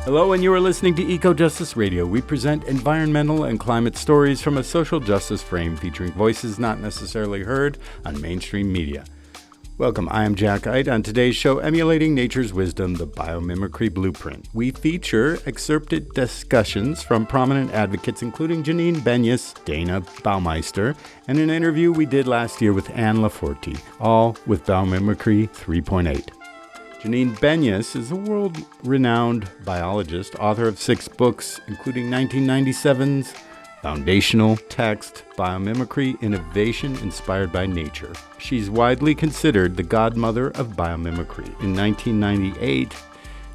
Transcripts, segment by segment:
Hello, and you are listening to Eco Justice Radio. We present environmental and climate stories from a social justice frame featuring voices not necessarily heard on mainstream media. Welcome, I am Jack Ide. On today's show, Emulating Nature's Wisdom, the Biomimicry Blueprint. We feature excerpted discussions from prominent advocates including Janine Benyus, Dayna, Baumeister, and an interview we did last year with LaForti, all with Biomimicry 3.8. Janine Benyus is a world-renowned biologist, author of 6 books, including 1997's foundational text, Biomimicry, Innovation Inspired by Nature. She's widely considered the Godmother of Biomimicry. In 1998,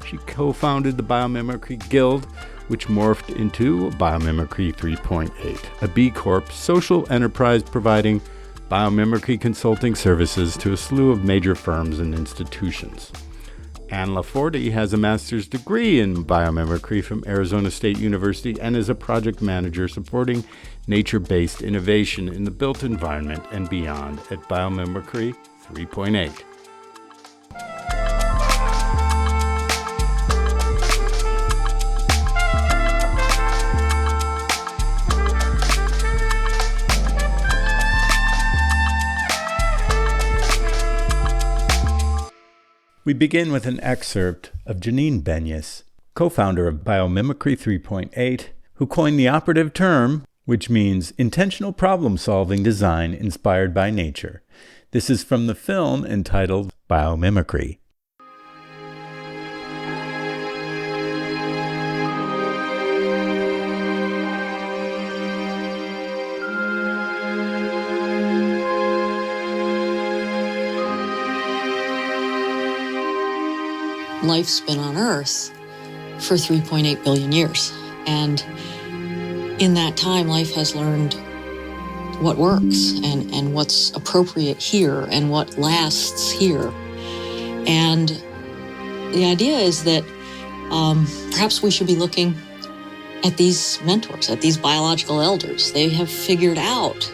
she co-founded the Biomimicry Guild, which morphed into Biomimicry 3.8, a B Corp social enterprise providing biomimicry consulting services to a slew of major firms and institutions. LaForti has a master's degree in biomimicry from Arizona State University and is a project manager supporting nature-based innovation in the built environment and beyond at Biomimicry 3.8. We begin with an excerpt of Janine Benyus, co-founder of Biomimicry 3.8, who coined the operative term, which means intentional problem-solving design inspired by nature. This is from the film entitled Biomimicry. Life's been on Earth for 3.8 billion years. And in that time, life has learned what works and what's appropriate here and what lasts here. And the idea is that perhaps we should be looking at these mentors, at these biological elders. They have figured out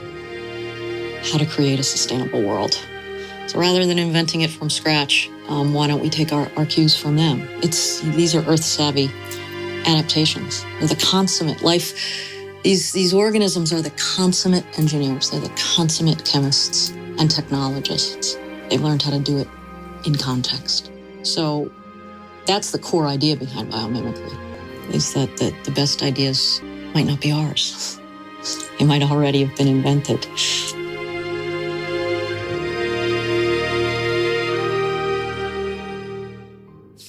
how to create a sustainable world. So rather than inventing it from scratch, why don't we take our cues from them? These are earth-savvy adaptations. They're the consummate life. These organisms are the consummate engineers. They're the consummate chemists and technologists. They've learned how to do it in context. So that's the core idea behind biomimicry, is that the best ideas might not be ours. They might already have been invented.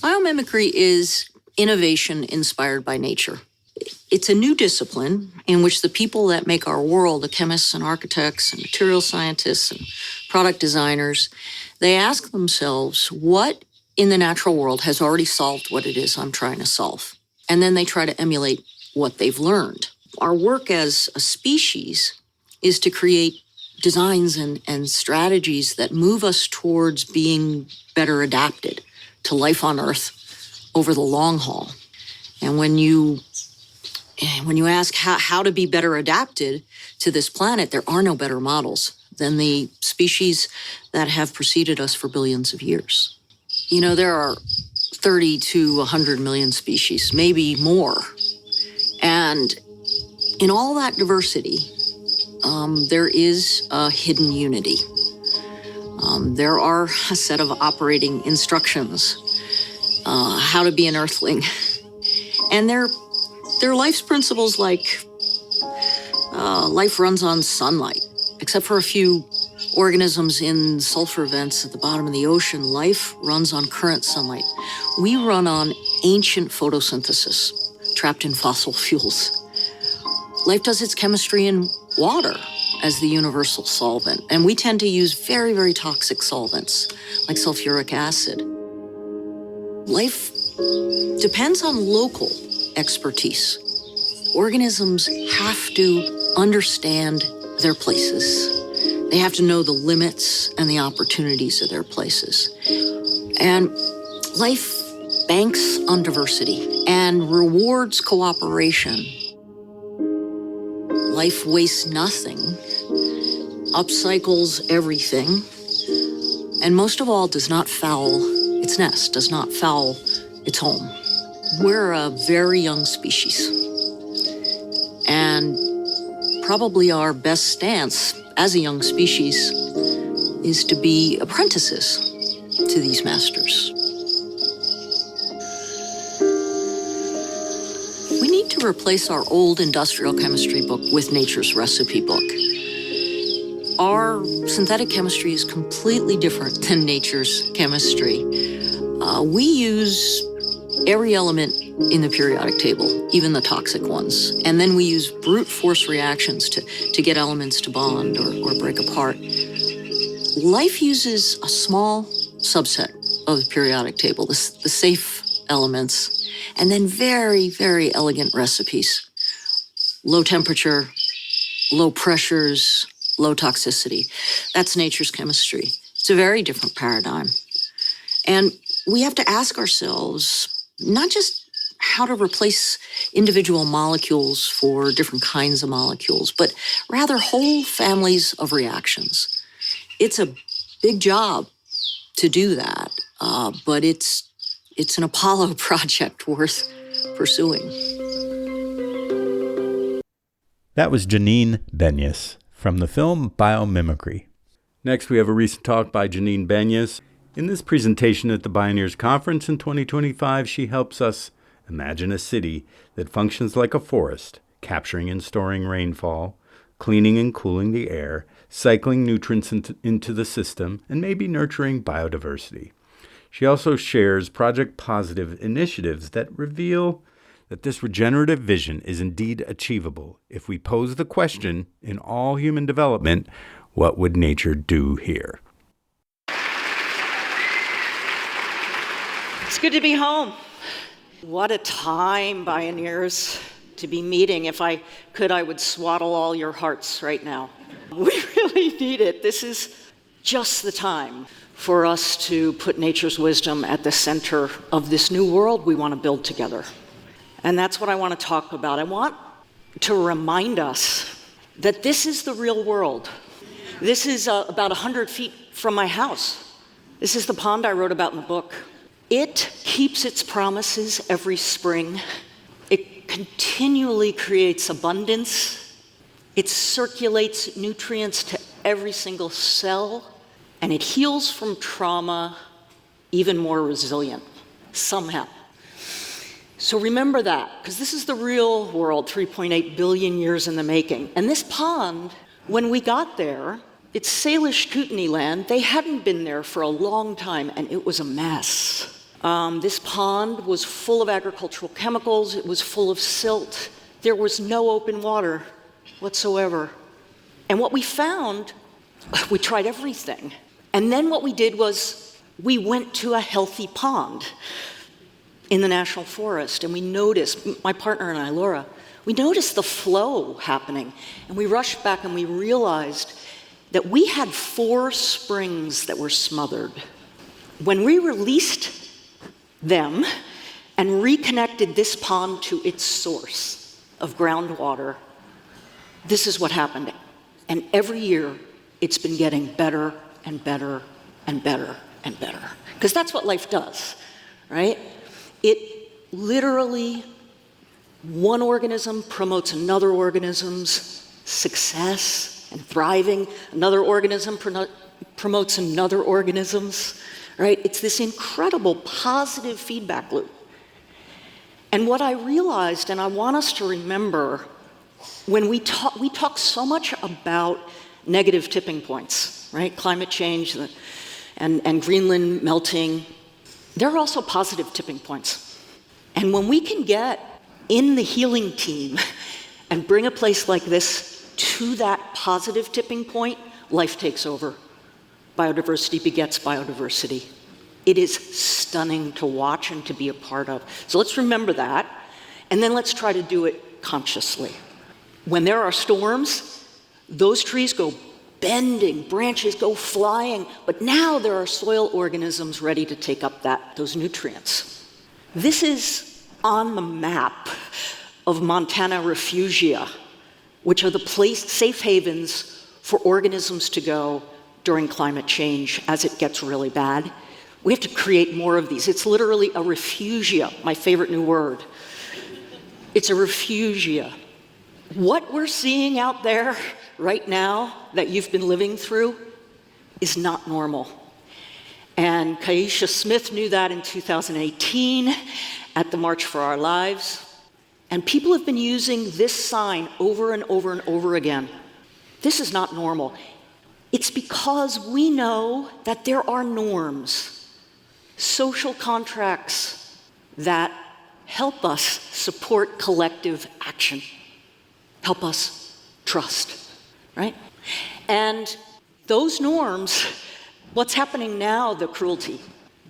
Biomimicry is innovation inspired by nature. It's a new discipline in which the people that make our world, the chemists and architects and material scientists and product designers, they ask themselves, what in the natural world has already solved what it is I'm trying to solve? And then they try to emulate what they've learned. Our work as a species is to create designs and strategies that move us towards being better adapted to life on Earth over the long haul. And when you ask how to be better adapted to this planet, there are no better models than the species that have preceded us for billions of years. You know, there are 30 to 100 million species, maybe more. And in all that diversity, there is a hidden unity. There are a set of operating instructions, how to be an earthling. And they're life's principles like life runs on sunlight. Except for a few organisms in sulfur vents at the bottom of the ocean, life runs on current sunlight. We run on ancient photosynthesis, trapped in fossil fuels. Life does its chemistry in water as the universal solvent, and we tend to use very, very toxic solvents like sulfuric acid. Life depends on local expertise. Organisms have to understand their places. They have to know the limits and the opportunities of their places. And life banks on diversity and rewards cooperation. Life wastes nothing, upcycles everything, and most of all does not foul its nest, does not foul its home. We're a very young species. And probably our best stance as a young species is to be apprentices to these masters. We need to replace our old industrial chemistry book with nature's recipe book. Our synthetic chemistry is completely different than nature's chemistry. We use every element in the periodic table, even the toxic ones. And then we use brute force reactions to get elements to bond or break apart. Life uses a small subset of the periodic table, the safe elements, and then very, very elegant recipes. Low temperature, low pressures, low toxicity. That's nature's chemistry. It's a very different paradigm. And we have to ask ourselves, not just how to replace individual molecules for different kinds of molecules, but rather whole families of reactions. It's a big job to do that, but it's an Apollo project worth pursuing. That was Janine Benyus from the film Biomimicry. Next, we have a recent talk by Janine Benyus. In this presentation at the Bioneers Conference in 2025, she helps us imagine a city that functions like a forest, capturing and storing rainfall, cleaning and cooling the air, cycling nutrients into the system, and maybe nurturing biodiversity. She also shares project-positive initiatives that reveal that this regenerative vision is indeed achievable if we pose the question in all human development, what would nature do here? It's good to be home. What a time, Bioneers, to be meeting. If I could, I would swaddle all your hearts right now. We really need it. This is just the time for us to put nature's wisdom at the center of this new world we want to build together. And that's what I want to talk about. I want to remind us that this is the real world. This is about 100 feet from my house. This is the pond I wrote about in the book. It keeps its promises every spring. It continually creates abundance. It circulates nutrients to every single cell, and it heals from trauma even more resilient, somehow. So remember that, because this is the real world, 3.8 billion years in the making. And this pond, when we got there, it's Salish Kootenai land. They hadn't been there for a long time, and it was a mess. This pond was full of agricultural chemicals. It was full of silt. There was no open water whatsoever. And what we found, we tried everything. And then what we did was we went to a healthy pond in the national forest, and we noticed, my partner and I, Laura, we noticed the flow happening. And we rushed back and we realized that we had 4 springs that were smothered. When we released them and reconnected this pond to its source of groundwater, this is what happened. And every year, it's been getting better and better and better and better. Because that's what life does, right? It literally, one organism promotes another organism's success and thriving. Another organism promotes another organism's, right? It's this incredible positive feedback loop. And what I realized, and I want us to remember, when we talk so much about negative tipping points, right? Climate change and Greenland melting. There are also positive tipping points. And when we can get in the healing team and bring a place like this to that positive tipping point, life takes over. Biodiversity begets biodiversity. It is stunning to watch and to be a part of. So let's remember that, and then let's try to do it consciously. When there are storms, those trees go bending, branches go flying, but now there are soil organisms ready to take up those nutrients. This is on the map of Montana refugia, which are the safe havens for organisms to go during climate change as it gets really bad. We have to create more of these. It's literally a refugia, my favorite new word. It's a refugia. What we're seeing out there right now that you've been living through is not normal. And Kaisha Smith knew that in 2018 at the March for Our Lives. And people have been using this sign over and over and over again. This is not normal. It's because we know that there are norms, social contracts that help us support collective action, help us trust, right? And those norms, what's happening now, the cruelty,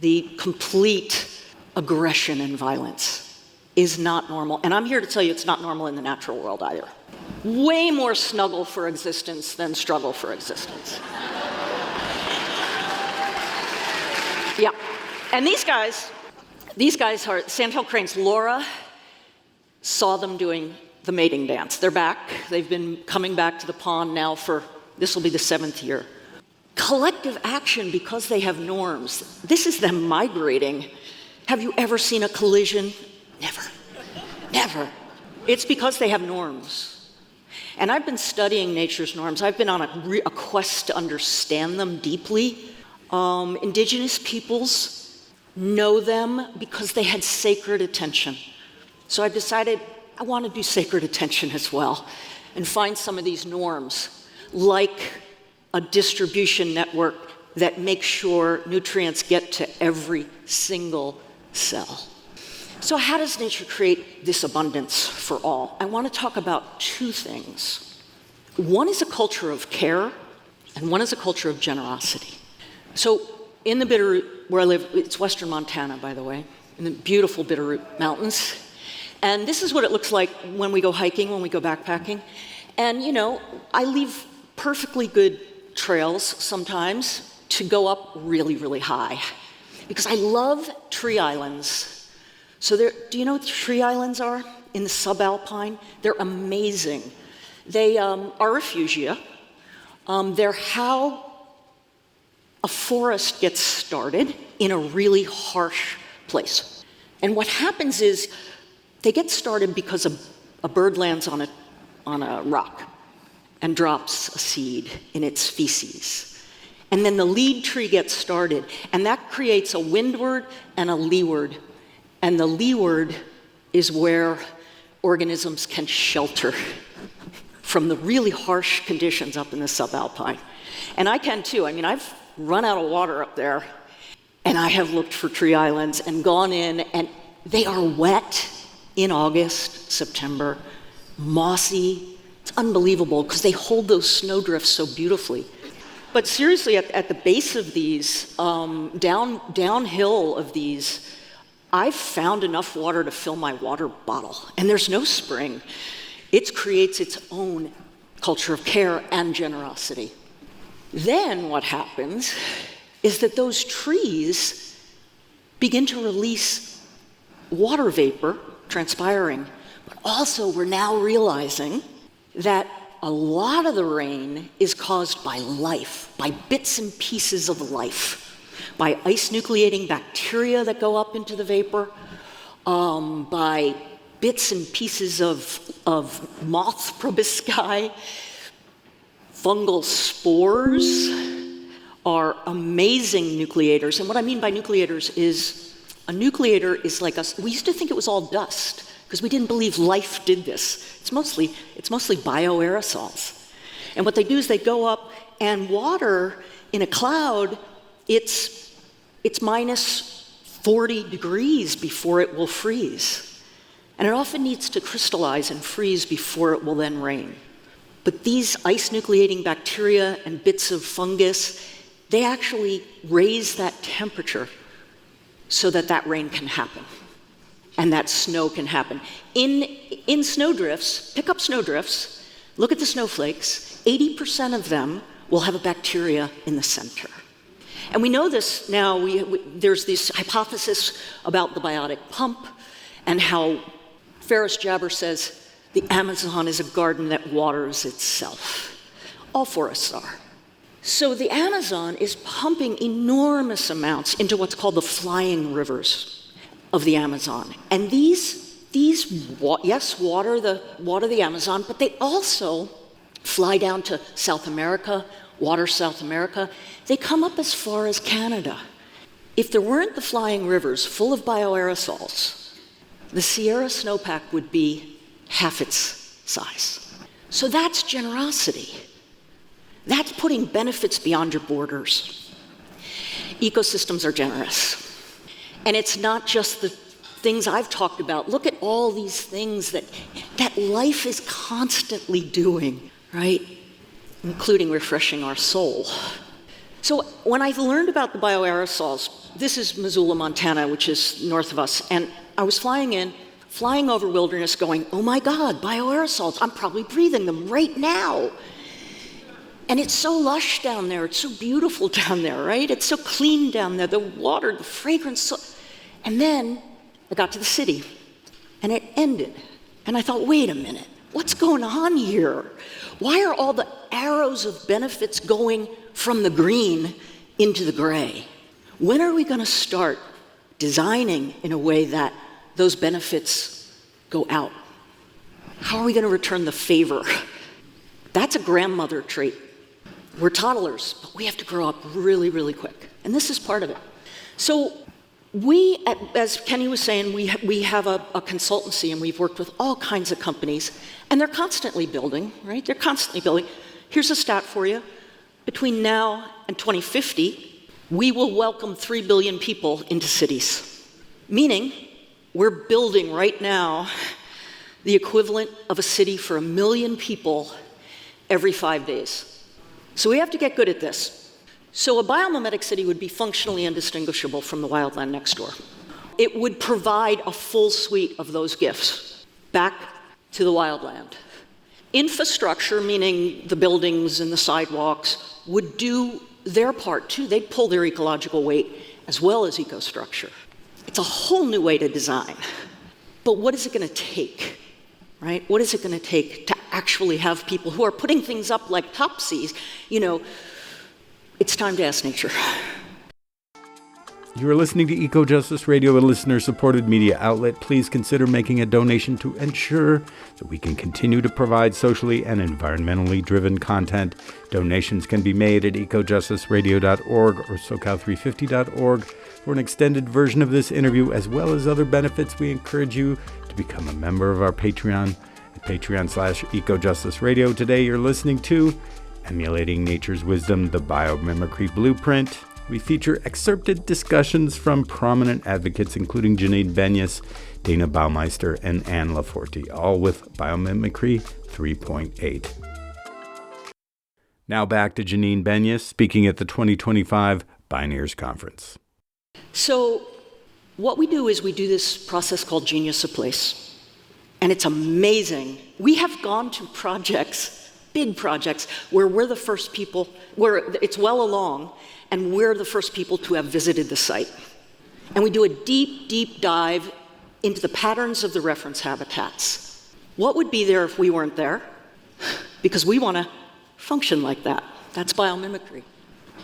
the complete aggression and violence is not normal. And I'm here to tell you it's not normal in the natural world either. Way more snuggle for existence than struggle for existence. Yeah. And these guys are sandhill cranes. Laura saw them doing the mating dance. They're back. They've been coming back to the pond now for, this will be the 7th year. Collective action because they have norms. This is them migrating. Have you ever seen a collision? Never. Never. It's because they have norms. And I've been studying nature's norms. I've been on a quest to understand them deeply. Indigenous peoples know them because they had sacred attention. So I decided I want to do sacred attention as well and find some of these norms, like a distribution network that makes sure nutrients get to every single cell. So how does nature create this abundance for all? I want to talk about two things. One is a culture of care, and one is a culture of generosity. So in the Bitterroot, where I live, it's western Montana, by the way, in the beautiful Bitterroot Mountains. And this is what it looks like when we go hiking, when we go backpacking. And, you know, I leave perfectly good trails sometimes to go up really, really high. Because I love tree islands. So do you know what tree islands are in the subalpine? They're amazing. They are refugia. They're how a forest gets started in a really harsh place. And what happens is they get started because a bird lands on a rock and drops a seed in its feces. And then the lead tree gets started, and that creates a windward and a leeward. And the leeward is where organisms can shelter from the really harsh conditions up in the subalpine. And I can too. I mean, I've run out of water up there, and I have looked for tree islands and gone in, and they are wet in August, September, mossy. It's unbelievable because they hold those snowdrifts so beautifully. But seriously, at the base of these, downhill of these, I've found enough water to fill my water bottle, and there's no spring. It creates its own culture of care and generosity. Then what happens is that those trees begin to release water vapor, transpiring, but also we're now realizing that a lot of the rain is caused by life, by bits and pieces of life, by ice-nucleating bacteria that go up into the vapor, by bits and pieces of moth proboscis. Fungal spores are amazing nucleators. And what I mean by nucleators is, a nucleator is like we used to think it was all dust, because we didn't believe life did this. It's mostly bioaerosols. And what they do is they go up, and water in a cloud, it's minus 40 degrees before it will freeze. And it often needs to crystallize and freeze before it will then rain. But these ice-nucleating bacteria and bits of fungus, they actually raise that temperature so that rain can happen and that snow can happen. In snowdrifts, pick up snowdrifts, look at the snowflakes, 80% of them will have a bacteria in the center. And we know this now, there's this hypothesis about the biotic pump and how Ferris Jabber says, the Amazon is a garden that waters itself. All forests are. So the Amazon is pumping enormous amounts into what's called the flying rivers of the Amazon. And these water the Amazon, but they also fly down to South America, water South America. They come up as far as Canada. If there weren't the flying rivers full of bioaerosols, the Sierra snowpack would be half its size. So that's generosity. That's putting benefits beyond your borders. Ecosystems are generous. And it's not just the things I've talked about. Look at all these things that life is constantly doing, right? Including refreshing our soul. So when I learned about the bioaerosols, this is Missoula, Montana, which is north of us, and I was flying over wilderness going, oh my God, bioaerosols, I'm probably breathing them right now. And it's so lush down there, it's so beautiful down there, right? It's so clean down there, the water, the fragrance. And then I got to the city, and it ended. And I thought, wait a minute, what's going on here? Why are all the arrows of benefits going from the green into the gray? When are we gonna start designing in a way that those benefits go out? How are we gonna return the favor? That's a grandmother trait. We're toddlers, but we have to grow up really, really quick. And this is part of it. So we, as Kenny was saying, we have a consultancy, and we've worked with all kinds of companies, and they're constantly building, right? They're constantly building. Here's a stat for you. Between now and 2050, we will welcome 3 billion people into cities. Meaning, we're building right now the equivalent of a city for 1 million people every 5 days. So we have to get good at this. So a biomimetic city would be functionally indistinguishable from the wildland next door. It would provide a full suite of those gifts back to the wildland. Infrastructure, meaning the buildings and the sidewalks, would do their part too. They'd pull their ecological weight as well as ecostructure. It's a whole new way to design. But what is it going to take, right? What is it going to take to actually have people who are putting things up like topsies? It's time to ask nature. You are listening to Eco Justice Radio, a listener-supported media outlet. Please consider making a donation to ensure that we can continue to provide socially and environmentally driven content. Donations can be made at ecojusticeradio.org or socal350.org. For an extended version of this interview, as well as other benefits, we encourage you to become a member of our Patreon at patreon.com/ecojusticeradio. Today you're listening to Emulating Nature's Wisdom, the Biomimicry Blueprint. We feature excerpted discussions from prominent advocates, including Janine Benyus, Dayna Baumeister, and LaForti, all with Biomimicry 3.8. Now back to Janine Benyus speaking at the 2025 Bioneers Conference. So what we do is we do this process called Genius of Place. And it's amazing. We have gone to projects, big projects, where we're the first people, where it's well along, and we're the first people to have visited the site. And we do a deep, deep dive into the patterns of the reference habitats. What would be there if we weren't there? Because we want to function like that. That's biomimicry.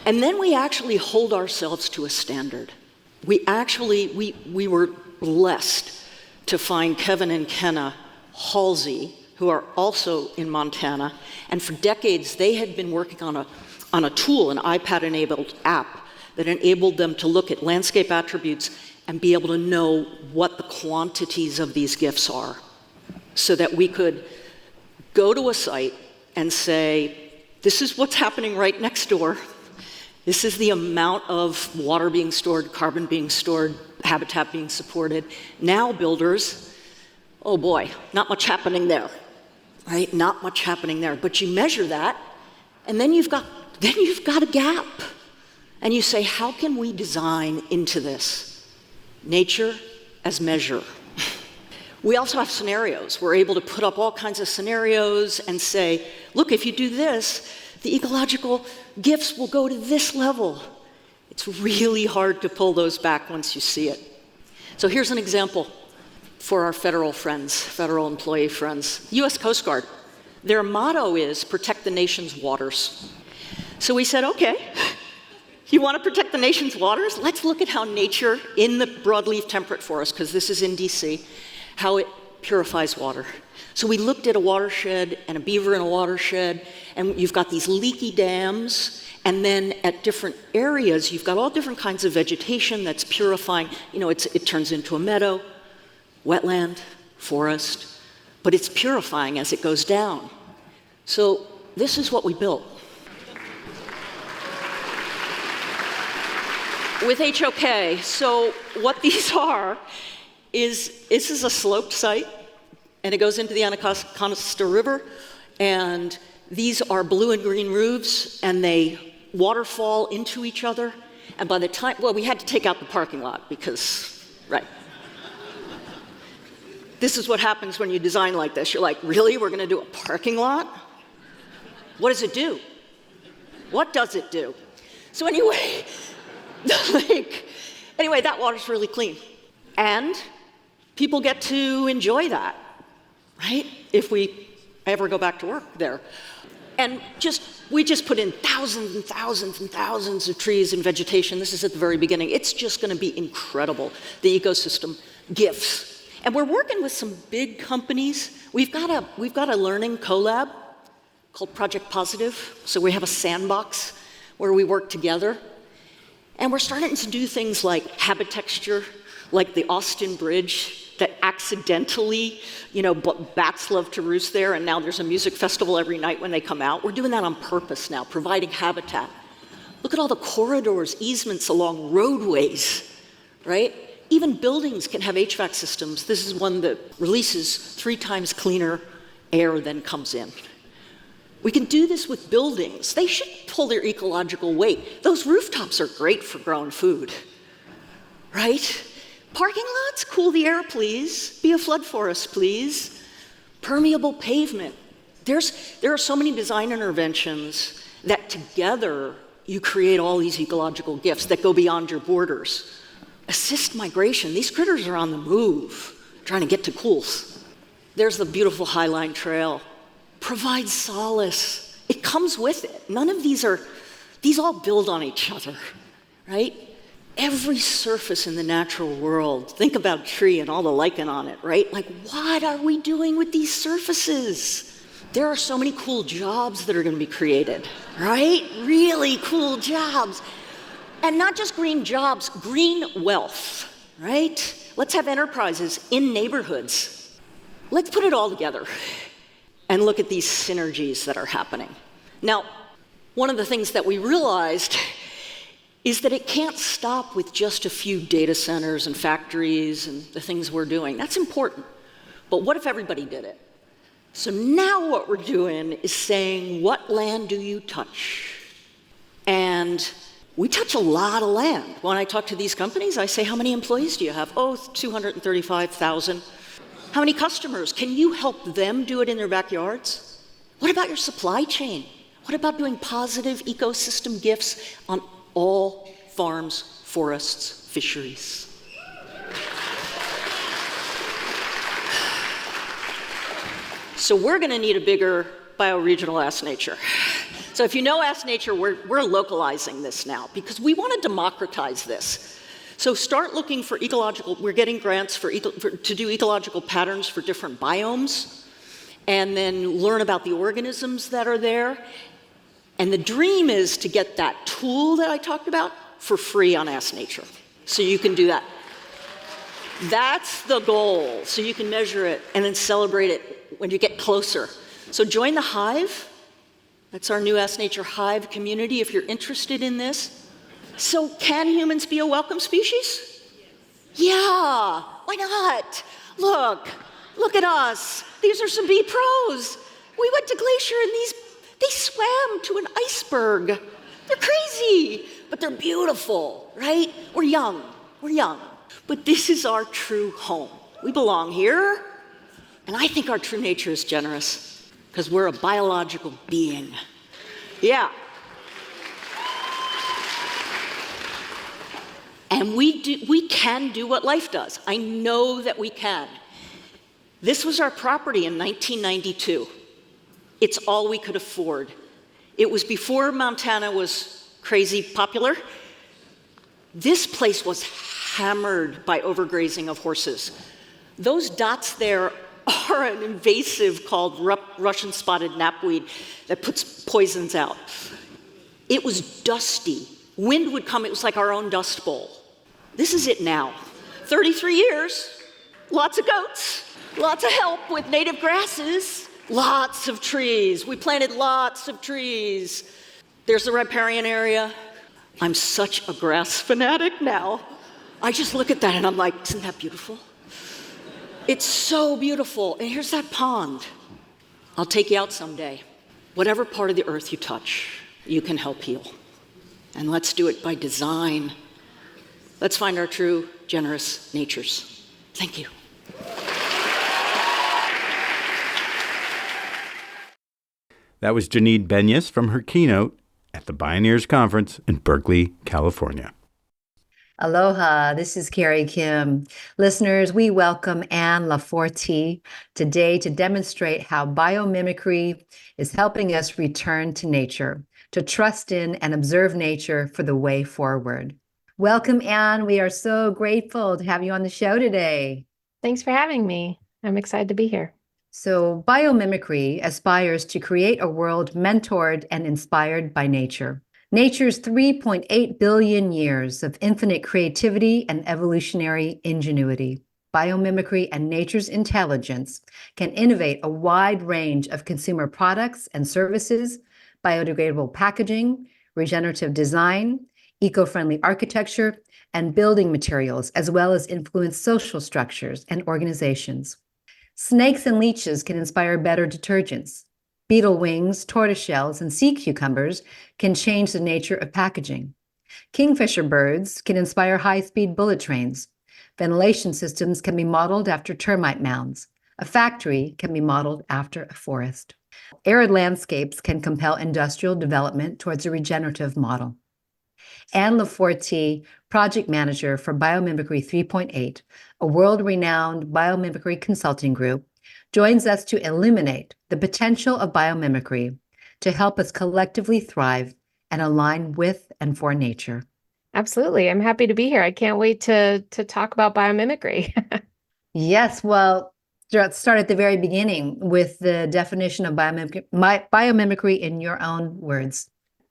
And then we actually hold ourselves to a standard. We were blessed to find Kevin and Kenna Halsey, who are also in Montana, and for decades they had been working on a tool, an iPad-enabled app that enabled them to look at landscape attributes and be able to know what the quantities of these gifts are, so that we could go to a site and say, this is what's happening right next door. This is the amount of water being stored, carbon being stored, habitat being supported. Now builders, oh boy, not much happening there, right? Not much happening there. But you measure that, and then you've got a gap. And you say, how can we design into this? Nature as measure. We also have scenarios. We're able to put up all kinds of scenarios and say, look, if you do this, the ecological gifts will go to this level. It's really hard to pull those back once you see it. So here's an example for our federal friends, federal employee friends. U.S. Coast Guard, their motto is protect the nation's waters. So we said, okay, you want to protect the nation's waters? Let's look at how nature in the broadleaf temperate forest, because this is in DC, how it purifies water. So we looked at a watershed and a beaver in a watershed, and you've got these leaky dams, and then at different areas, you've got all different kinds of vegetation that's purifying. You know, it turns into a meadow, wetland, forest, but it's purifying as it goes down. So this is what we built. With HOK, so what these are is, this is a sloped site, and it goes into the Anacostia River, and these are blue and green roofs, and they waterfall into each other, and by the time, well, we had to take out the parking lot because, right. This is what happens when you design like this. You're like, really, we're gonna do a parking lot? What does it do? What does it do? So anyway, the lake, anyway, that water's really clean. And people get to enjoy that, right? If we ever go back to work there. And we just put in thousands and thousands and thousands of trees and vegetation. This is at the very beginning. It's just gonna be incredible, the ecosystem gifts. And we're working with some big companies. We've got a learning collab called Project Positive. So we have a sandbox where we work together. And we're starting to do things like habitexture, like the Austin Bridge that accidentally, you know, bats love to roost there, and now there's a music festival every night when they come out. We're doing that on purpose now, providing habitat. Look at all the corridors, easements along roadways, right? Even buildings can have HVAC systems. This is one that releases 3 times cleaner air than comes in. We can do this with buildings. They should pull their ecological weight. Those rooftops are great for growing food, right? Parking lots, cool the air, please. Be a flood forest, please. Permeable pavement. There are so many design interventions that together you create all these ecological gifts that go beyond your borders. Assist migration. These critters are on the move, trying to get to cools. There's the beautiful Highline Trail. Provide solace. It comes with it. None of these all build on each other, right? Every surface in the natural world, think about a tree and all the lichen on it, right? Like, what are we doing with these surfaces? There are so many cool jobs that are gonna be created, right? Really cool jobs. And not just green jobs, green wealth, right? Let's have enterprises in neighborhoods. Let's put it all together and look at these synergies that are happening. Now, one of the things that we realized is that it can't stop with just a few data centers and factories and the things we're doing. That's important. But what if everybody did it? So now what we're doing is saying, what land do you touch? And we touch a lot of land. When I talk to these companies, I say, how many employees do you have? Oh, 235,000. How many customers? Can you help them do it in their backyards? What about your supply chain? What about doing positive ecosystem gifts on all farms, forests, fisheries? So we're gonna need a bigger bioregional Ask Nature. So if you know Ask Nature, we're localizing this now because we want to democratize this. So start looking for ecological, we're getting grants to do ecological patterns for different biomes, and then learn about the organisms that are there. And the dream is to get that tool that I talked about for free on Ask Nature. So you can do that. That's the goal. So you can measure it and then celebrate it when you get closer. So join the Hive. That's our new Ask Nature Hive community if you're interested in this. So can humans be a welcome species? Yeah, why not? Look at us. These are some bee pros. We went to Glacier and they swam to an iceberg. They're crazy, but they're beautiful, right? We're young. But this is our true home. We belong here, and I think our true nature is generous because we're a biological being. Yeah. And we can do what life does. I know that we can. This was our property in 1992. It's all we could afford. It was before Montana was crazy popular. This place was hammered by overgrazing of horses. Those dots there are an invasive called Russian spotted knapweed that puts poisons out. It was dusty. Wind would come, it was like our own dust bowl. This is it now. 33 years, lots of goats, lots of help with native grasses, lots of trees. We planted lots of trees. There's the riparian area. I'm such a grass fanatic now. I just look at that and I'm like, isn't that beautiful? It's so beautiful. And here's that pond. I'll take you out someday. Whatever part of the earth you touch, you can help heal. And let's do it by design. Let's find our true, generous natures. Thank you. That was Janine Benyus from her keynote at the Bioneers Conference in Berkeley, California. Aloha, this is Carrie Kim. Listeners, we welcome Anne LaForti today to demonstrate how biomimicry is helping us return to nature, to trust in and observe nature for the way forward. Welcome, Anne. We are so grateful to have you on the show today. Thanks for having me. I'm excited to be here. So, biomimicry aspires to create a world mentored and inspired by nature. Nature's 3.8 billion years of infinite creativity and evolutionary ingenuity. Biomimicry and nature's intelligence can innovate a wide range of consumer products and services, biodegradable packaging, regenerative design, eco-friendly architecture, and building materials, as well as influence social structures and organizations. Snakes and leeches can inspire better detergents. Beetle wings, tortoiseshells, and sea cucumbers can change the nature of packaging. Kingfisher birds can inspire high-speed bullet trains. Ventilation systems can be modeled after termite mounds. A factory can be modeled after a forest. Arid landscapes can compel industrial development towards a regenerative model. Anne LaForti, project manager for Biomimicry 3.8, a world-renowned biomimicry consulting group, joins us to illuminate the potential of biomimicry to help us collectively thrive and align with and for nature. Absolutely. I'm happy to be here. I can't wait to talk about biomimicry. Yes, well, let's start at the very beginning with the definition of biomimicry in your own words.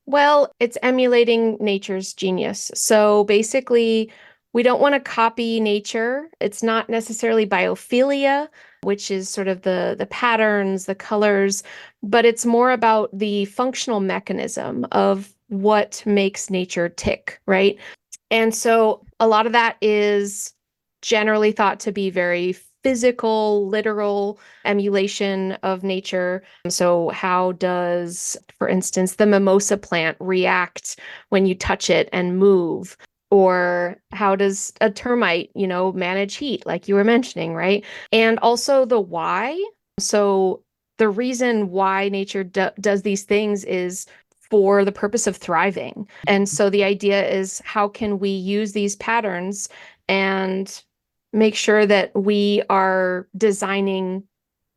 Well, it's emulating nature's genius. So basically, we don't want to copy nature. It's not necessarily biophilia, which is sort of the patterns, the colors, but it's more about the functional mechanism of what makes nature tick, right? And so a lot of that is generally thought to be very physical, literal emulation of nature. So how does, for instance, the mimosa plant react when you touch it and move? Or how does a termite, manage heat, like you were mentioning, right? And also the why. So the reason why nature does these things is for the purpose of thriving. And so the idea is, how can we use these patterns and make sure that we are designing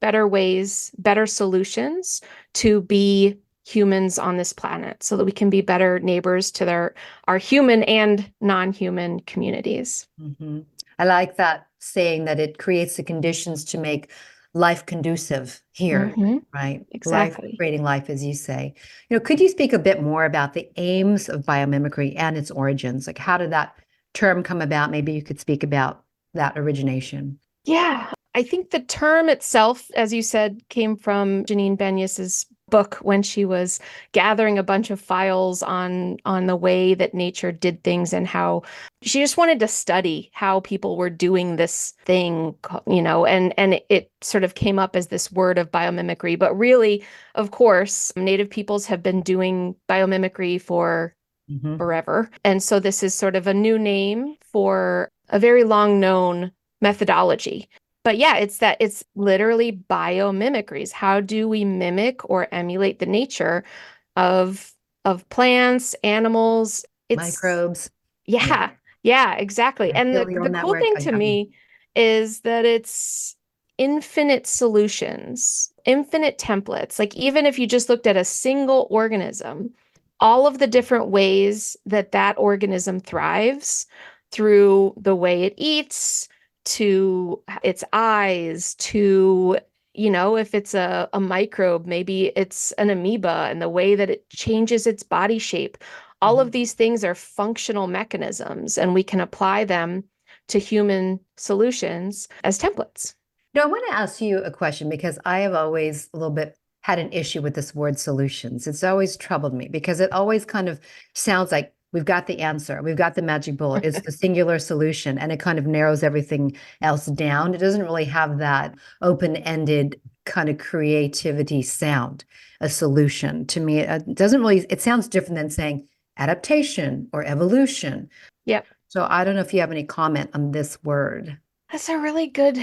better ways, better solutions to be humans on this planet, so that we can be better neighbors to our human and non-human communities. Mm-hmm. I like that saying that it creates the conditions to make life conducive here, right? Exactly. Creating life, as you say. Could you speak a bit more about the aims of biomimicry and its origins? Like, how did that term come about? Maybe you could speak about that origination. Yeah, I think the term itself, as you said, came from Janine Benyus's book when she was gathering a bunch of files on the way that nature did things, and how she just wanted to study how people were doing this thing, and it sort of came up as this word of biomimicry. But really, of course, Native peoples have been doing biomimicry for forever. And so this is sort of a new name for a very long known methodology. But yeah, it's literally biomimicries. How do we mimic or emulate the nature of plants, animals? Microbes. Yeah, exactly. And the cool thing to me is that infinite solutions, infinite templates. Like even if you just looked at a single organism, all of the different ways that that organism thrives through the way it eats, to its eyes, to, if it's a microbe, maybe it's an amoeba and the way that it changes its body shape. All of these things are functional mechanisms, and we can apply them to human solutions as templates. Now, I want to ask you a question because I have always a little bit had an issue with this word solutions. It's always troubled me because it always kind of sounds like we've got the answer, we've got the magic bullet, it's the singular solution, and it kind of narrows everything else down. It doesn't really have that open-ended kind of creativity sound, a solution. To me, it doesn't really, it sounds different than saying adaptation or evolution. Yep. So I don't know if you have any comment on this word. That's a really good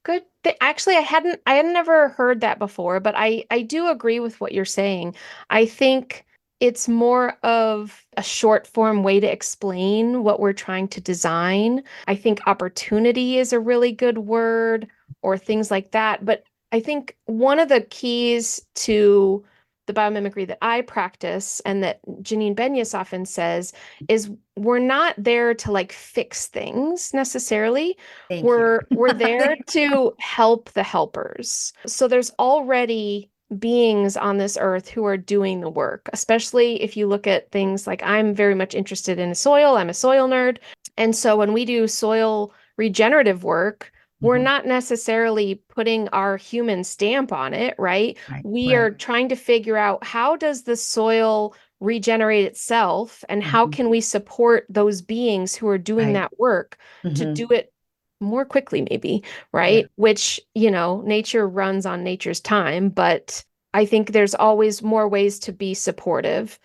thing. Actually, I had never heard that before, but I do agree with what you're saying. I think it's more of a short form way to explain what we're trying to design. I think opportunity is a really good word, or things like that. But I think one of the keys to the biomimicry that I practice and that Janine Benyus often says is we're not there to like fix things necessarily. We're there to help the helpers. So there's already beings on this earth who are doing the work, especially if you look at things like I'm very much interested in soil. I'm a soil nerd. And so when we do soil regenerative work, we're not necessarily putting our human stamp on it, right? We are trying to figure out, how does the soil regenerate itself, and how can we support those beings who are doing that work to do it more quickly, maybe, right? Which, nature runs on nature's time, but I think there's always more ways to be supportive.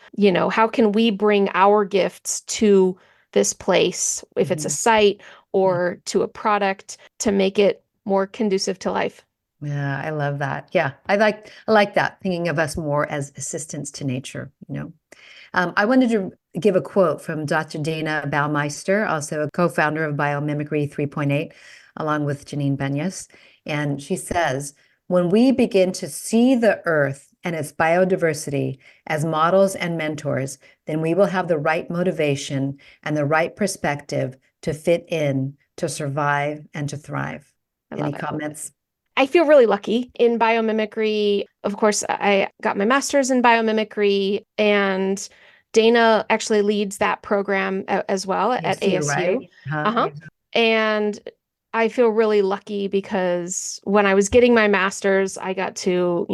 How can we bring our gifts to this place, if it's a site or to a product, to make it more conducive to life? Yeah, I love that. Yeah, I like that, thinking of us more as assistants to nature, I wanted to give a quote from Dr. Dayna Baumeister, also a co-founder of Biomimicry 3.8, along with Janine Benyus. And she says, when we begin to see the earth and its biodiversity as models and mentors, then we will have the right motivation and the right perspective to fit in, to survive, and to thrive. Any comments? I feel really lucky in biomimicry. Of course, I got my master's in biomimicry, and Dayna actually leads that program as well at ASU. Right? And I feel really lucky because when I was getting my master's, I got to,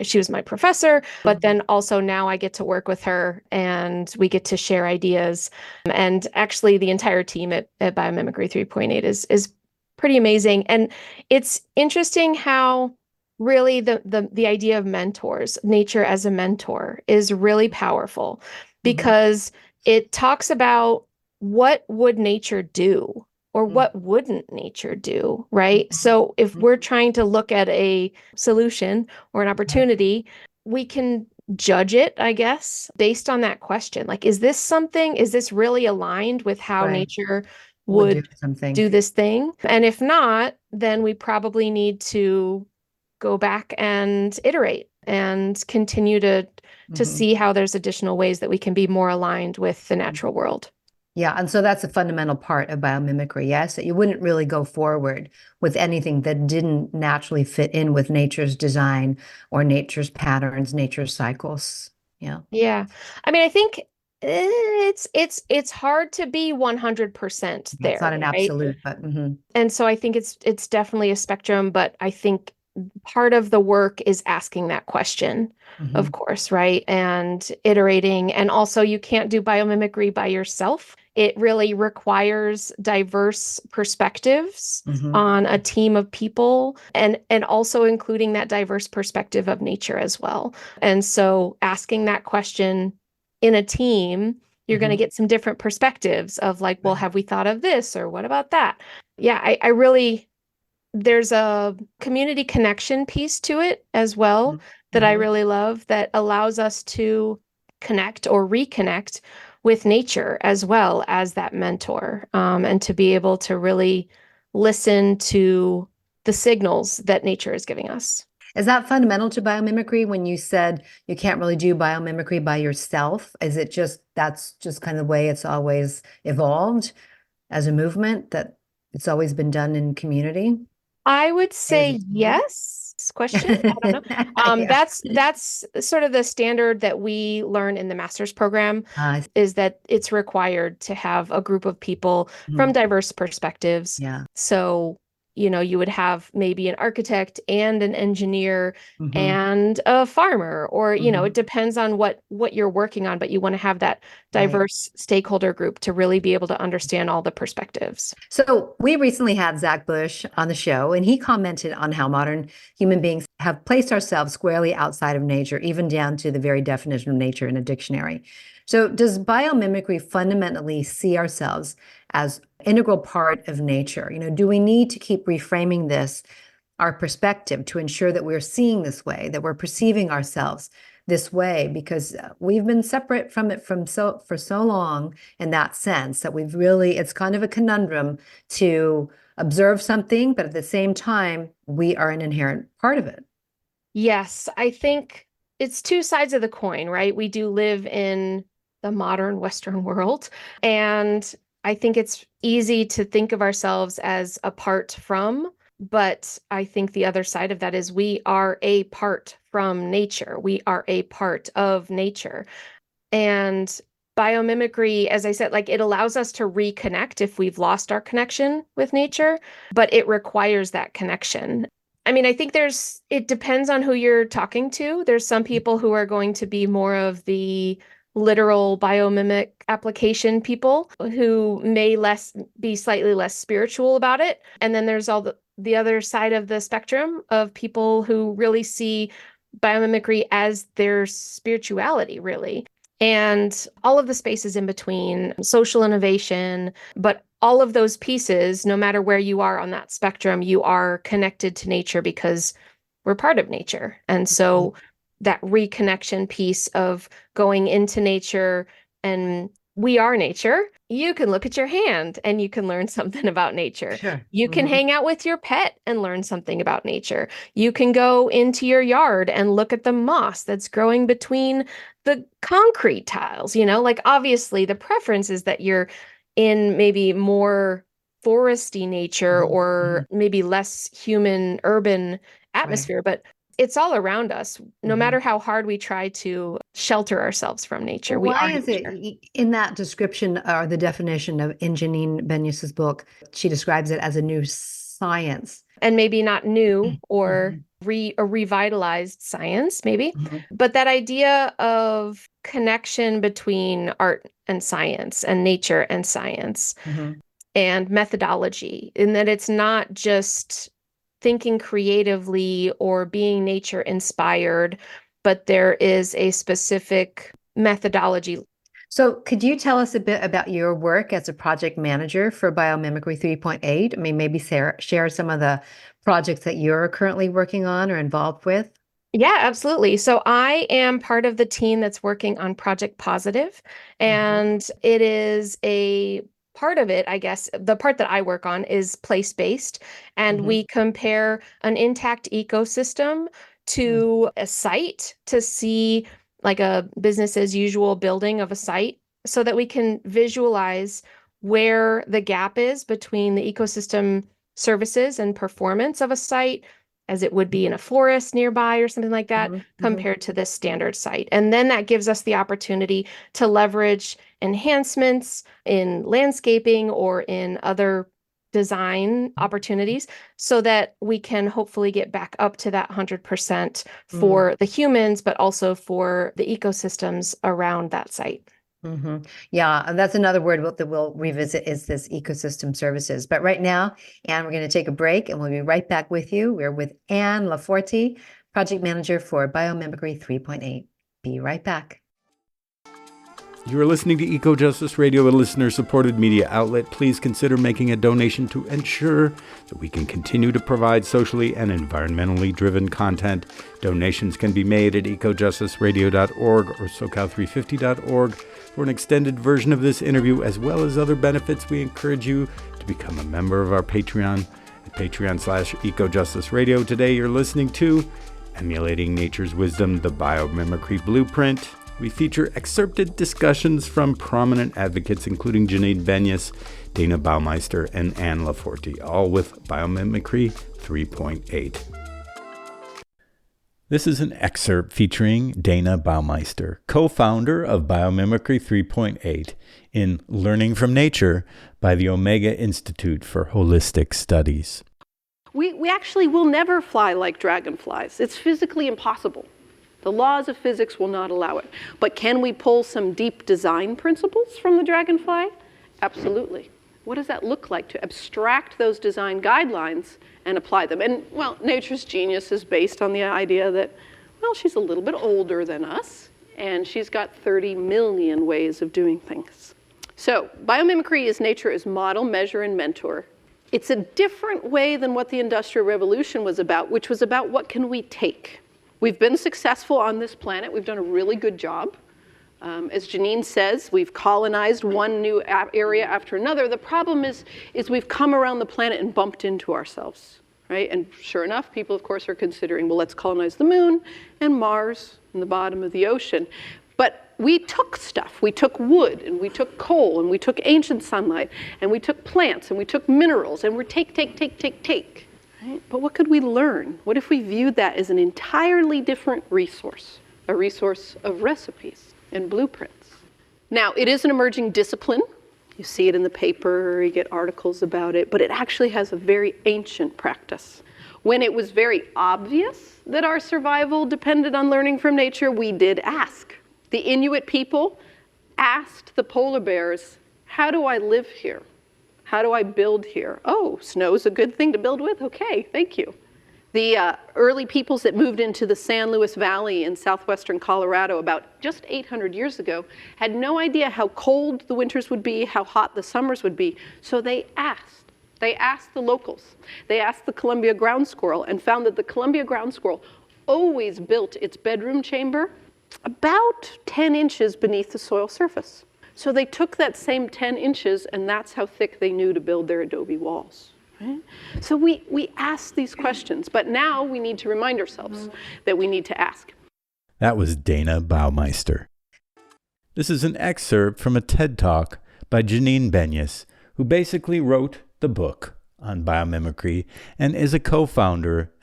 she was my professor, but then also now I get to work with her and we get to share ideas. And actually the entire team at Biomimicry 3.8 is pretty amazing. And it's interesting how really the idea of mentors, nature as a mentor, is really powerful because it talks about what would nature do or what wouldn't nature do, right? So if we're trying to look at a solution or an opportunity, we can judge it, I guess, based on that question. Like, is this really aligned with how nature would do this thing? And if not, then we probably need to go back and iterate and continue to see how there's additional ways that we can be more aligned with the natural world. Yeah, and so that's a fundamental part of biomimicry, yes? That you wouldn't really go forward with anything that didn't naturally fit in with nature's design or nature's patterns, nature's cycles. Yeah. Yeah. I mean, I think it's hard to be 100% there. It's not an absolute, but and so I think it's definitely a spectrum, but I think part of the work is asking that question, of course, right? And iterating. And also, you can't do biomimicry by yourself. It really requires diverse perspectives on a team of people, and also including that diverse perspective of nature as well. And so asking that question in a team, you're going to get some different perspectives of like, well, have we thought of this, or what about that? Yeah, I really, there's a community connection piece to it as well that I really love, that allows us to connect or reconnect with nature as well as that mentor, and to be able to really listen to the signals that nature is giving us. Is that fundamental to biomimicry when you said you can't really do biomimicry by yourself? Is it just that's just kind of the way it's always evolved as a movement, that it's always been done in community? I would say yes. Question? I don't know. Yeah. That's sort of the standard that we learn in the master's program, is that it's required to have a group of people from diverse perspectives. Yeah. So, you would have maybe an architect and an engineer and a farmer, or, it depends on what you're working on, but you want to have that diverse stakeholder group to really be able to understand all the perspectives. So we recently had Zach Bush on the show, and he commented on how modern human beings have placed ourselves squarely outside of nature, even down to the very definition of nature in a dictionary. So does biomimicry fundamentally see ourselves as integral part of nature? Do we need to keep reframing our perspective, to ensure that we're seeing this way, that we're perceiving ourselves this way, because we've been separate from it for so long, in that sense, that it's kind of a conundrum to observe something, but at the same time, we are an inherent part of it. Yes, I think it's two sides of the coin, right? We do live in the modern Western world, and I think it's easy to think of ourselves as apart from, but I think the other side of that is we are a part from nature. We are a part of nature. And biomimicry, as I said, it allows us to reconnect if we've lost our connection with nature, but it requires that connection. I mean, I think it depends on who you're talking to. There's some people who are going to be more of the literal biomimic application people who may be slightly less spiritual about it. And then there's all the other side of the spectrum of people who really see biomimicry as their spirituality, really. And all of the spaces in between, social innovation, but all of those pieces, no matter where you are on that spectrum, you are connected to nature because we're part of nature. And so that reconnection piece of going into nature, and we are nature. You can look at your hand and you can learn something about nature. Sure. You can hang out with your pet and learn something about nature. You can go into your yard and look at the moss that's growing between the concrete tiles. Obviously the preference is that you're in maybe more foresty nature or maybe less human urban atmosphere, but it's all around us, no matter how hard we try to shelter ourselves from nature. Why is it in that description, or the definition in Janine Benyus's book, she describes it as a new science? And maybe not new or a revitalized science, maybe. But that idea of connection between art and science and nature and science and methodology, in that it's not just thinking creatively or being nature inspired, but there is a specific methodology. So could you tell us a bit about your work as a project manager for Biomimicry 3.8? I mean, maybe share some of the projects that you're currently working on or involved with? Yeah, absolutely. So I am part of the team that's working on Project Positive, and it is a part of it, I guess, the part that I work on is place-based, and we compare an intact ecosystem to a site to see a business as usual building of a site, so that we can visualize where the gap is between the ecosystem services and performance of a site, as it would be in a forest nearby or something like that, compared to this standard site. And then that gives us the opportunity to leverage enhancements in landscaping or in other design opportunities, so that we can hopefully get back up to that 100% for the humans, but also for the ecosystems around that site. Yeah, and that's another word that we'll revisit, is this ecosystem services. But right now, Anne, we're going to take a break and we'll be right back with you. We're with Anne LaForti, project manager for Biomimicry 3.8. Be right back. You are listening to Eco Justice Radio, a listener-supported media outlet. Please consider making a donation to ensure that we can continue to provide socially and environmentally driven content. Donations can be made at ecojusticeradio.org or socal350.org. For an extended version of this interview, as well as other benefits, we encourage you to become a member of our Patreon at patreon.com/EcoJusticeRadio. Today you're listening to Emulating Nature's Wisdom, the Biomimicry Blueprint. We feature excerpted discussions from prominent advocates, including Janine Benyus, Dayna Baumeister, and LaForti, all with Biomimicry 3.8. This is an excerpt featuring Dayna Baumeister, co-founder of Biomimicry 3.8, in Learning from Nature by the Omega Institute for Holistic Studies. We actually will never fly like dragonflies. It's physically impossible. The laws of physics will not allow it. But can we pull some deep design principles from the dragonfly? Absolutely. What does that look like to abstract those design guidelines and apply them? And, well, nature's genius is based on the idea that, well, she's a little bit older than us, and she's got 30 million ways of doing things. So, biomimicry is nature as model, measure, and mentor. It's a different way than what the Industrial Revolution was about, which was about what can we take. We've been successful on this planet. We've done a really good job. As Janine says, we've colonized one new area after another. The problem is we've come around the planet and bumped into ourselves, right? And sure enough, people, of course, are considering, well, let's colonize the moon and Mars and the bottom of the ocean. But we took stuff. We took wood, and we took coal, and we took ancient sunlight, and we took plants, and we took minerals, and we're take. Right? But what could we learn? What if we viewed that as an entirely different resource, a resource of recipes and blueprints? Now, it is an emerging discipline. You see it in the paper, you get articles about it, but it actually has a very ancient practice. When it was very obvious that our survival depended on learning from nature, we did ask. The Inuit people asked the polar bears, how do I live here? How do I build here? Oh, snow's a good thing to build with? Okay, thank you. The early peoples that moved into the San Luis Valley in southwestern Colorado about just 800 years ago had no idea how cold the winters would be, how hot the summers would be, so they asked. They asked the locals. They asked the Columbia ground squirrel and found that the Columbia ground squirrel always built its bedroom chamber about 10 inches beneath the soil surface. So they took that same 10 inches, and that's how thick they knew to build their adobe walls. Right? So we ask these questions, but now we need to remind ourselves that we need to ask. That was Dayna Baumeister. This is an excerpt from a TED Talk by Janine Benyus, who basically wrote the book on biomimicry and is a co-founder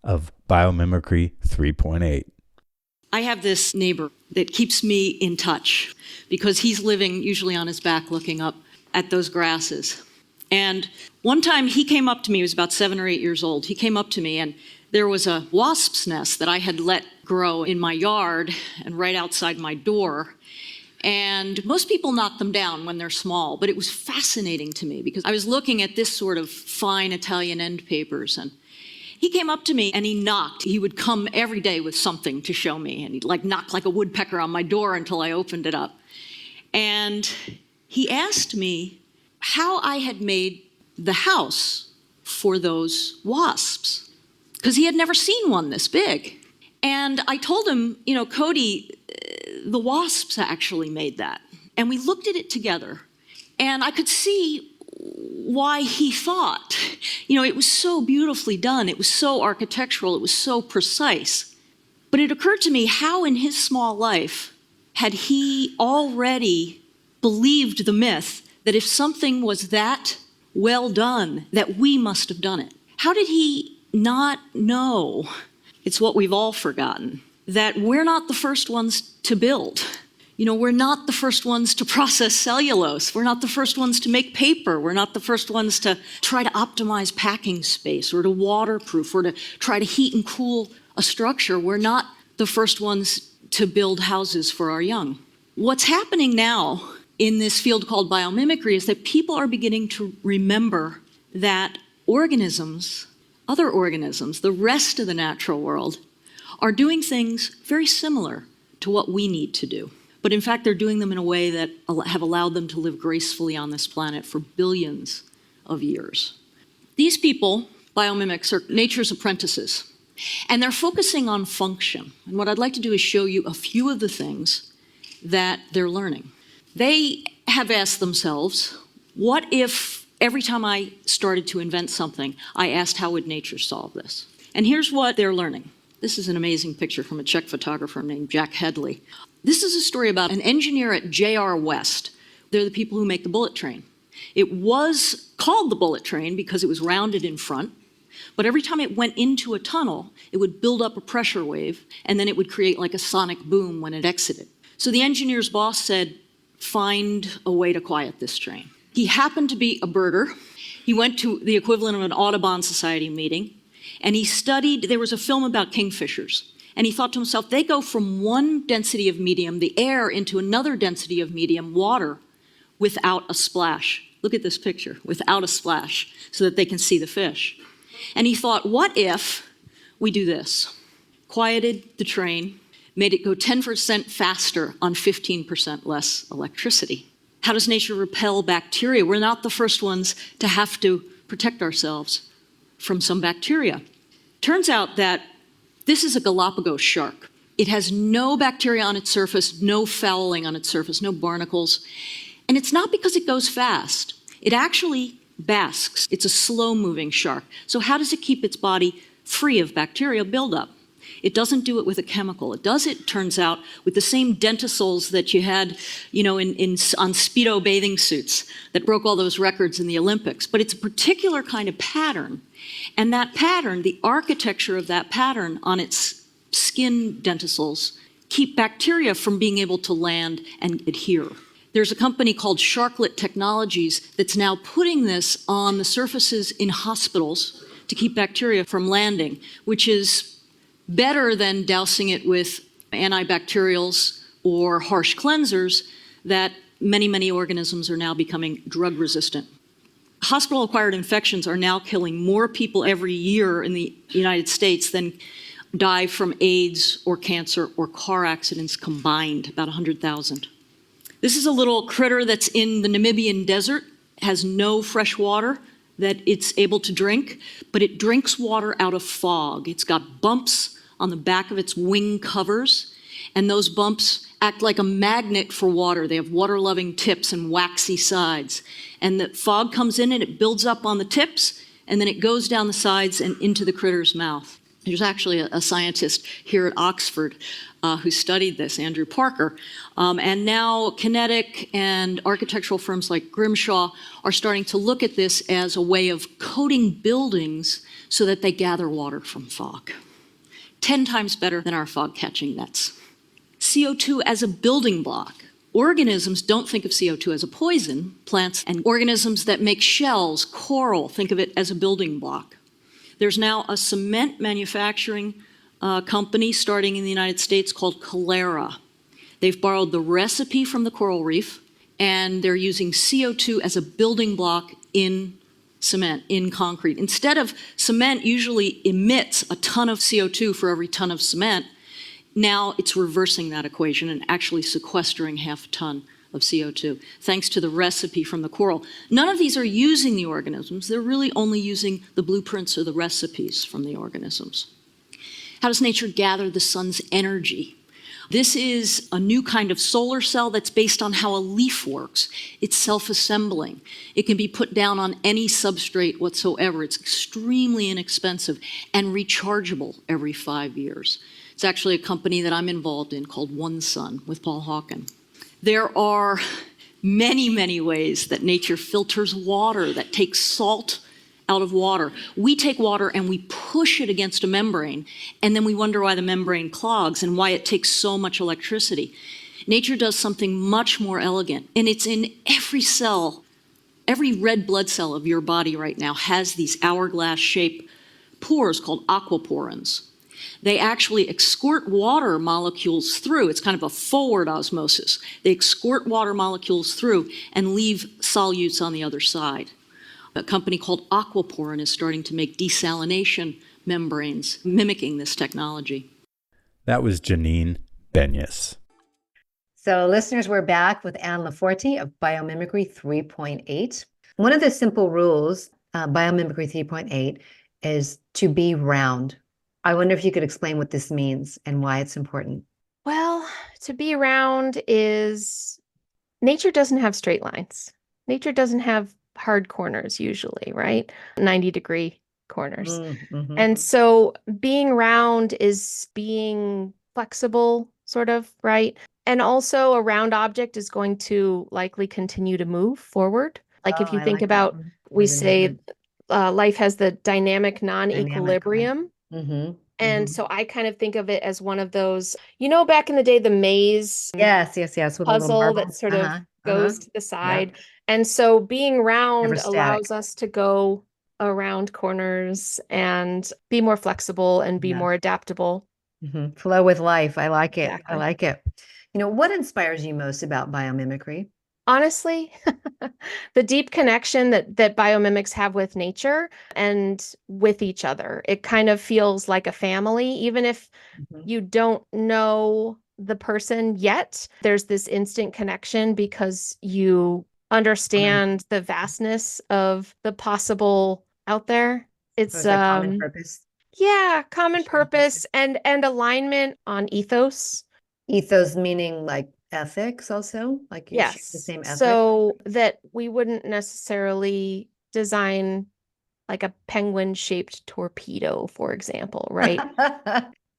of Biomimicry 3.8. I have this neighbor that keeps me in touch because he's living usually on his back looking up at those grasses. And one time he came up to me, he was about 7 or 8 years old. He came up to me and there was a wasp's nest that I had let grow in my yard and right outside my door. And most people knock them down when they're small, but it was fascinating to me because I was looking at this sort of fine Italian end papers, and he came up to me and he knocked. He would come every day with something to show me, and he'd knock like a woodpecker on my door until I opened it up. And he asked me how I had made the house for those wasps, because he had never seen one this big. And I told him, Cody, the wasps actually made that. And we looked at it together, and I could see why he thought, it was so beautifully done, it was so architectural, it was so precise. But it occurred to me, how in his small life had he already believed the myth that if something was that well done, that we must have done it? How did he not know? It's what we've all forgotten, that we're not the first ones to build. We're not the first ones to process cellulose. We're not the first ones to make paper. We're not the first ones to try to optimize packing space or to waterproof or to try to heat and cool a structure. We're not the first ones to build houses for our young. What's happening now in this field called biomimicry is that people are beginning to remember that organisms, other organisms, the rest of the natural world, are doing things very similar to what we need to do. But in fact, they're doing them in a way that have allowed them to live gracefully on this planet for billions of years. These people, biomimics, are nature's apprentices, and they're focusing on function. And what I'd like to do is show you a few of the things that they're learning. They have asked themselves, what if Every time I started to invent something, I asked, how would nature solve this? And here's what they're learning. This is an amazing picture from a Czech photographer named Jack Headley. This is a story about an engineer at J.R. West. They're the people who make the bullet train. It was called the bullet train because it was rounded in front, but every time it went into a tunnel, it would build up a pressure wave, and then it would create like a sonic boom when it exited. So the engineer's boss said, find a way to quiet this train. He happened to be a birder. He went to the equivalent of an Audubon Society meeting, and he studied, there was a film about kingfishers, and he thought to himself, they go from one density of medium, the air, into another density of medium, water, without a splash. Look at this picture, without a splash, so that they can see the fish. And he thought, what if we do this? Quieted the train, made it go 10% faster on 15% less electricity. How does nature repel bacteria? We're not the first ones to have to protect ourselves from some bacteria. Turns out that this is a Galapagos shark. It has no bacteria on its surface, no fouling on its surface, no barnacles. And it's not because it goes fast. It actually basks. It's a slow-moving shark. So how does it keep its body free of bacterial buildup? It doesn't do it with a chemical. It does it, turns out, with the same dentisols that you had, on Speedo bathing suits that broke all those records in the Olympics. But it's a particular kind of pattern. And that pattern, the architecture of that pattern on its skin dentisols, keep bacteria from being able to land and adhere. There's a company called Sharklet Technologies that's now putting this on the surfaces in hospitals to keep bacteria from landing, which is better than dousing it with antibacterials or harsh cleansers that many organisms are now becoming drug resistant. Hospital-acquired infections are now killing more people every year in the United States than die from AIDS or cancer or car accidents combined, about 100,000. This is a little critter that's in the Namibian desert, has no fresh water that it's able to drink, but it drinks water out of fog. It's got bumps on the back of its wing covers, and those bumps act like a magnet for water. They have water-loving tips and waxy sides. And the fog comes in and it builds up on the tips, and then it goes down the sides and into the critter's mouth. There's actually a scientist here at Oxford who studied this, Andrew Parker. And now kinetic and architectural firms like Grimshaw are starting to look at this as a way of coating buildings so that they gather water from fog. 10 times better than our fog-catching nets. CO2 as a building block. Organisms don't think of CO2 as a poison. Plants and organisms that make shells, coral, think of it as a building block. There's now a cement manufacturing company starting in the United States called Calera. They've borrowed the recipe from the coral reef, and they're using CO2 as a building block in cement, in concrete. Instead of cement usually emits a ton of CO2 for every ton of cement, now it's reversing that equation and actually sequestering half a ton of CO2, thanks to the recipe from the coral. None of these are using the organisms. They're really only using the blueprints or the recipes from the organisms. How does nature gather the sun's energy? This is a new kind of solar cell that's based on how a leaf works. It's self-assembling. It can be put down on any substrate whatsoever. It's extremely inexpensive and rechargeable every 5 years. It's actually a company that I'm involved in called One Sun with Paul Hawken. There are many ways that nature filters water, that takes salt out of water. We take water and we push it against a membrane, and then we wonder why the membrane clogs and why it takes so much electricity. Nature does something much more elegant, and it's in every cell. Every red blood cell of your body right now has these hourglass-shaped pores called aquaporins. They actually escort water molecules through. It's kind of a forward osmosis. They escort water molecules through and leave solutes on the other side. A company called Aquaporin is starting to make desalination membranes, mimicking this technology. That was Janine Benyus. So listeners, we're back with LaForti of Biomimicry 3.8. One of the simple rules, Biomimicry 3.8, is to be round. I wonder if you could explain what this means and why it's important. Well, to be round is nature doesn't have straight lines. Nature doesn't have hard corners usually, right? 90-degree corners. Mm-hmm. And so being round is being flexible, sort of, right? And also a round object is going to likely continue to move forward. Like if Oh, you I think like that about, one. we With the say movement life has the dynamic dynamic, right? non-equilibrium. Mm-hmm. And Mm-hmm. so I kind of think of it as one of those, back in the day, the maze Yes, yes, yes, with the little puzzle that marbles. sort of Uh-huh. Uh-huh. goes to the Yep. side. And so being Never round static. allows us to go around corners and be more flexible and be Yeah. more adaptable. Flow with life. I like it. I Exactly. like it. What inspires you most about biomimicry? Honestly, the deep connection that biomimics have with nature and with each other. It kind of feels like a family, even if Mhm. you don't know the person yet. There's this instant connection because you Common, understand the vastness of the possible out there. so It's it's a common purpose. yeah, common Shared purpose purpose. and alignment on ethos. Ethos meaning like ethics also, like you share the Yes. same ethics. So that we wouldn't necessarily design like a penguin-shaped torpedo, for example, right?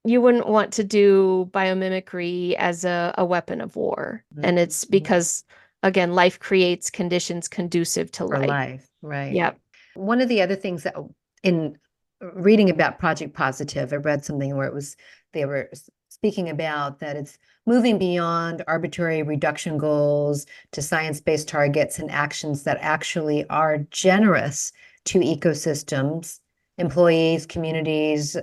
You wouldn't want to do biomimicry as a weapon of war. And it's Mhm. because, again, life creates conditions conducive to For life. life, right. Yep. One of the other things that in reading about Project Positive, I read something where they were speaking about that it's moving beyond arbitrary reduction goals to science-based targets and actions that actually are generous to ecosystems, employees, communities,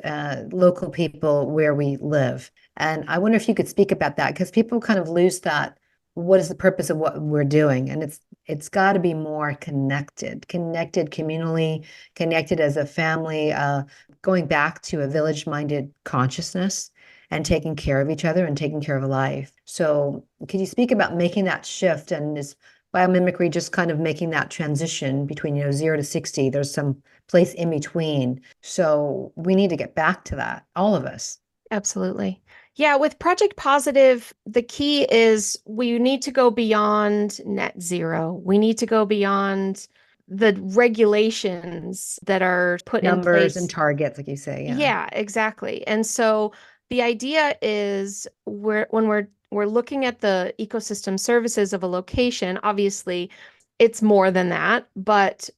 local people where we live. And I wonder if you could speak about that because people kind of lose that. What is the purpose of what we're doing? And it's got to be more connected communally, connected as a family, going back to a village-minded consciousness and taking care of each other and taking care of life. So, could you speak about making that shift? And is biomimicry just kind of making that transition between, 0 to 60? There's some place in between. So, we need to get back to that, all of us. Absolutely. Yeah, with Project Positive, the key is we need to go beyond net zero. We need to go beyond the regulations that are put in Numbers and place. targets, like you say, yeah. Yeah, exactly. And so the idea is when we're looking at the ecosystem services of a location, obviously it's more than that, but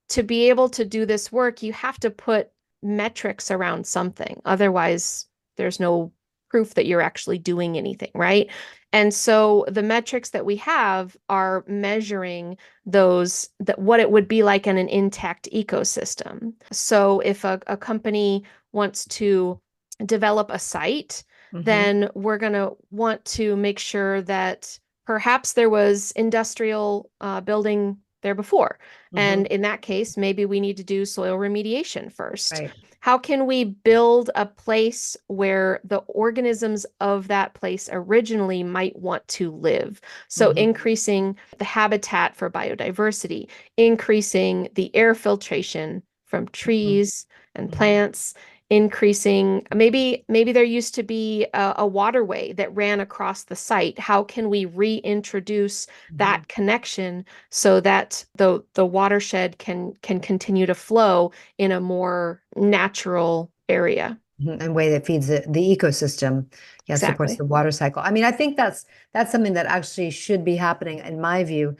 to be able to do this work, you have to put metrics around something. Otherwise, there's no proof that you're actually doing anything, right? And so the metrics that we have are measuring those that what it would be like in an intact ecosystem. So if a company wants to develop a site, Mhm. then we're going to want to make sure that perhaps there was industrial building there before. And Mhm. in that case, maybe we need to do soil remediation first. Right. How can we build a place where the organisms of that place originally might want to live? So, Mhm. increasing the habitat for biodiversity, increasing the air filtration from Mhm. trees and Mhm. plants, increasing maybe there used to be a waterway that ran across the site. How can we reintroduce Mhm. that connection so that the watershed can continue to flow in a more natural area? Mhm. And way that feeds the ecosystem, yeah, supports Exactly. the water cycle. I mean, I think that's something that actually should be happening, in my view,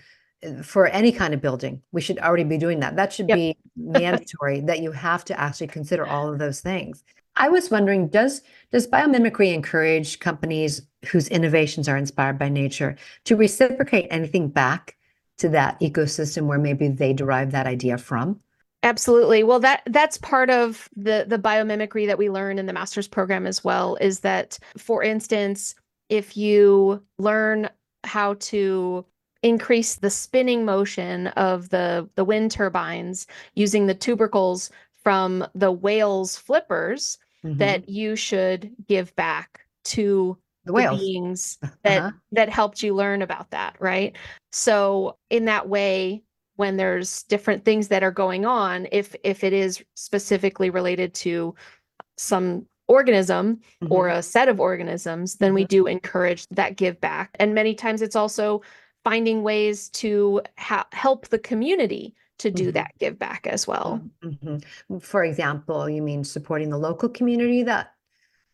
for any kind of building. We should already be doing that. That should Yep. be mandatory, that you have to actually consider all of those things. I was wondering, does biomimicry encourage companies whose innovations are inspired by nature to reciprocate anything back to that ecosystem where maybe they derive that idea from? Absolutely. Well, that's part of the biomimicry that we learn in the master's program as well, is that, for instance, if you learn how to increase the spinning motion of the wind turbines using the tubercles from the whales' flippers, Mhm. that you should give back to The the whales. beings that Uh-huh. that helped you learn about that, right? So in that way, when there's different things that are going on, if it is specifically related to some organism or Mhm. a set of organisms, then we Mhm. do encourage that give back. And many times it's also finding ways to help the community to do that give back as well. For example, you mean supporting the local community that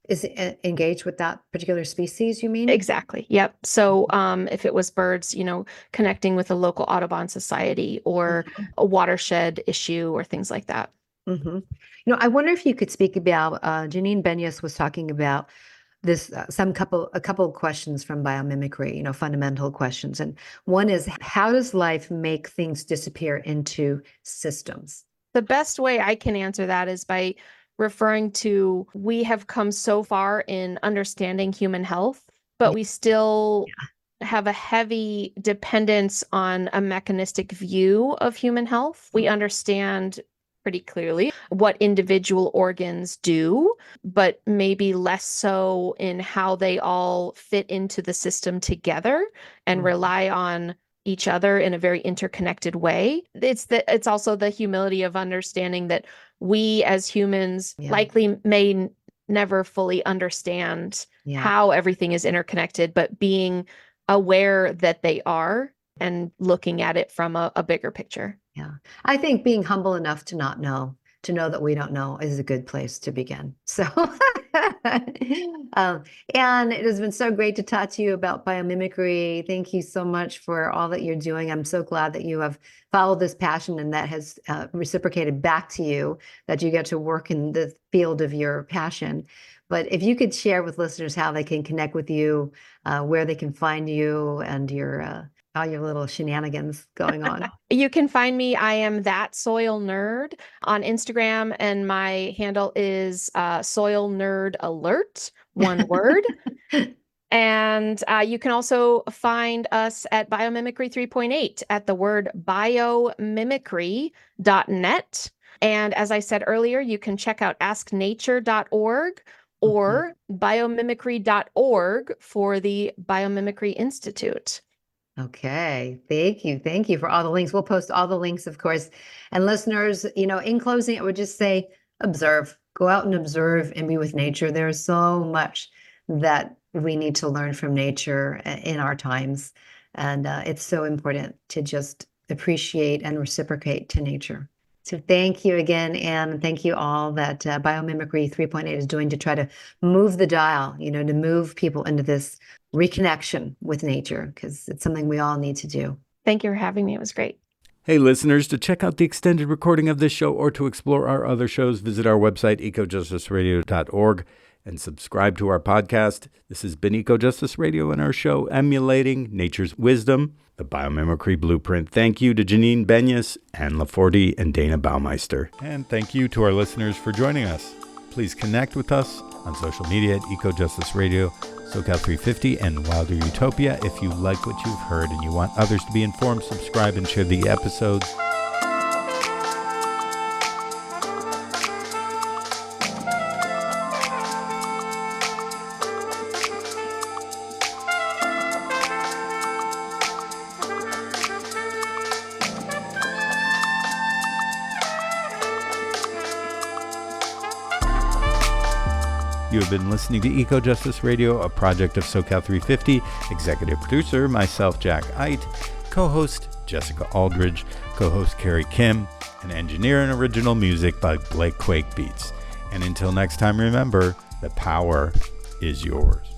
is engaged with that particular species, you mean? Exactly. Yep. So if it was birds, connecting with a local Audubon society or a watershed issue or things like that. I wonder if you could speak about, Janine Benyus was talking about this, a couple of questions from biomimicry, fundamental questions. And one is, how does life make things disappear into systems? The best way I can answer that is by referring to, we have come so far in understanding human health, but we still have a heavy dependence on a mechanistic view of human health. We understand pretty clearly what individual organs do, but maybe less so in how they all fit into the system together and rely on each other in a very interconnected way. It's also the humility of understanding that we as humans likely may never fully understand how everything is interconnected, but being aware that they are and looking at it from a bigger picture. Yeah. I think being humble enough to not know, to know that we don't know, is a good place to begin. So, and it has been so great to talk to you about biomimicry. Thank you so much for all that you're doing. I'm so glad that you have followed this passion and that has reciprocated back to you, that you get to work in the field of your passion. But if you could share with listeners how they can connect with you, where they can find you, and all your little shenanigans going on. You can find me. I am That Soil Nerd on Instagram, and my handle is Soil Nerd Alert, one word. And you can also find us at Biomimicry 3.8 at the word biomimicry.net. And as I said earlier, you can check out asknature.org or biomimicry.org for the Biomimicry Institute. Okay. Thank you. Thank you for all the links. We'll post all the links, of course. And listeners, in closing, I would just say, observe, go out and observe and be with nature. There's so much that we need to learn from nature in our times. And it's so important to just appreciate and reciprocate to nature. So thank you again, and thank you all that Biomimicry 3.8 is doing to try to move the dial, to move people into this reconnection with nature, because it's something we all need to do. Thank you for having me. It was great. Hey, listeners, to check out the extended recording of this show or to explore our other shows, visit our website, ecojusticeradio.org, and subscribe to our podcast. This has been Eco Justice Radio and our show, Emulating Nature's Wisdom, the Biomimicry Blueprint. Thank you to Janine Benyus and LaForti and Dayna Baumeister. And thank you to our listeners for joining us. Please connect with us on social media at Eco Justice Radio, SoCal 350, and Wilder Utopia. If you like what you've heard and you want others to be informed, subscribe and share the episodes. You have been listening to Eco Justice Radio, a project of SoCal 350. Executive producer, myself, Jack Eit. Co-host, Jessica Aldridge. Co-host, Carrie Kim. And engineer and original music by Blake Quake Beats. And until next time, remember, the power is yours.